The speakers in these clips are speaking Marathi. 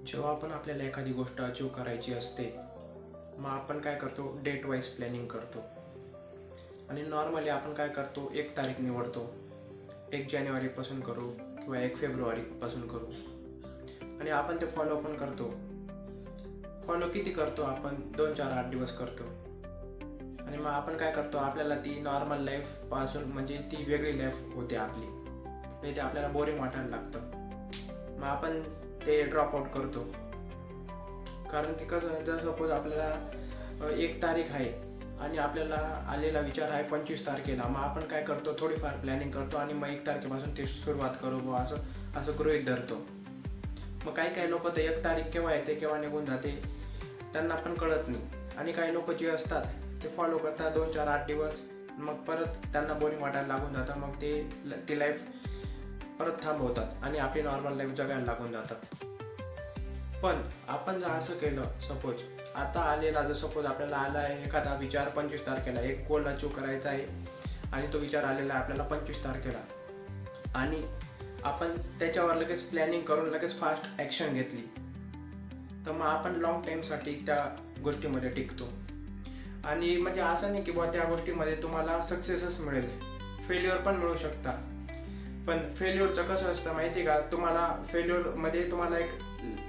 जेव्हा आपण आपल्याला एखादी गोष्ट अचीव करायची असते, मग आपण काय करतो, डेट वाईज प्लॅनिंग करतो. आणि नॉर्मली आपण काय करतो, एक तारीख निवडतो. 1 जानेवारीपासून करू किंवा 1 फेब्रुवारीपासून करू, आणि आपण ते फॉलो पण करतो. फॉलो किती करतो आपण, 2 4 8 दिवस करतो. आणि मग आपण काय करतो, आपल्याला ती नॉर्मल लाईफपासून म्हणजे ती वेगळी लाईफ होते आपली, म्हणजे ते आपल्याला बोरिंग वाटायला लागतं. मग आपण ते ड्रॉप आउट करतो. कारण की कसं, जर सपोज आपल्याला 1 तारीख आहे आणि आपल्याला आलेला विचार आहे 25 तारखेला, मग आपण काय करतो, थोडीफार प्लॅनिंग करतो आणि मग 1 तारखेपासून ते सुरुवात करू बुवा असं गृहीत धरतो. मग काही लोक तर 1 तारीख केव्हा येते केव्हा निघून जाते त्यांना पण कळत नाही. आणि काही लोक जे असतात ते फॉलो करतात 2 4 8 दिवस, मग परत त्यांना बोरिंग वाटायला लागून जातं. मग ती लाईफ परत थांबवतात आणि आपली नॉर्मल लाईफ जगायला लागून जातात. पण आपण जर असं केलं, सपोज आता आलेला, जर सपोज आपल्याला आला आहे एखादा विचार 25 तारखेला, एक गोल अचीव करायचा आहे आणि तो विचार आलेला आहे आपल्याला 25 तारखेला, आणि आपण त्याच्यावर लगेच प्लॅनिंग करून लगेच फास्ट ॲक्शन घेतली, तर मग आपण लॉंग टाईमसाठी त्या गोष्टीमध्ये टिकतो. आणि म्हणजे असं नाही की बुवा त्या गोष्टीमध्ये तुम्हाला सक्सेसच मिळेल, फेल्युअर पण मिळू शकता. पण फेल्युअरचं कसं असतं माहिती आहे का, तुम्हाला फेल्युअरमध्ये तुम्हाला एक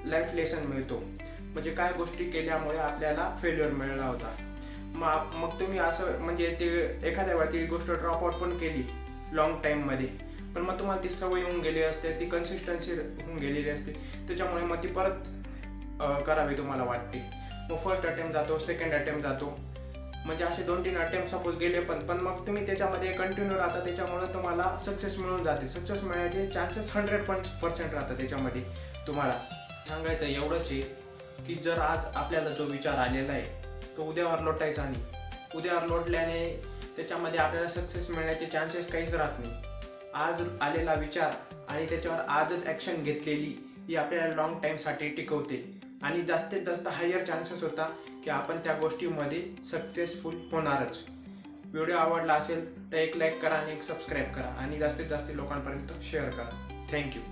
लाईफ लेसन मिळतो, म्हणजे काय गोष्टी केल्यामुळे आपल्याला फेल्युअर मिळाला होता. मग तुम्ही असं म्हणजे ते एखाद्या वेळा ती गोष्ट ड्रॉपआउट पण केली लॉंग टाईममध्ये, पण मग तुम्हाला ती सवय होऊन गेली असते, ती कन्सिस्टन्सी होऊन गेलेली असते, त्याच्यामुळे मग ती परत करावी तुम्हाला वाटते. मग फर्स्ट अटेम्प्ट जातो, सेकंड अटेम्प्ट जातो, म्हणजे असे 2 3 अटेम्प्ट सपोज गेले, पण मग तुम्ही त्याच्यामध्ये कंटिन्यू राहता, त्याच्यामुळे तुम्हाला सक्सेस मिळून जाते. सक्सेस मिळण्याचे चान्सेस 100% राहतात. त्याच्यामध्ये तुम्हाला सांगायचं एवढंच आहे की जर आज आपल्याला जो विचार आलेला आहे तो उद्यावर लोटायचा नाही. उद्यावर लोटल्याने त्याच्यामध्ये आपल्याला सक्सेस मिळण्याचे चान्सेस काहीच राहत नाही. आज आलेला विचार आणि त्याच्यावर आजच ॲक्शन घेतलेली ही आपल्याला लॉंग टाईमसाठी टिकवते, आणि जास्तीत जास्त हायर चान्सेस होता की आपण त्या गोष्टीमध्ये सक्सेसफुल होणारच. व्हिडिओ आवडला असेल तर एक लाईक करा आणि एक सबस्क्राईब करा, आणि जास्तीत जास्त लोकांपर्यंत शेअर करा. थँक्यू.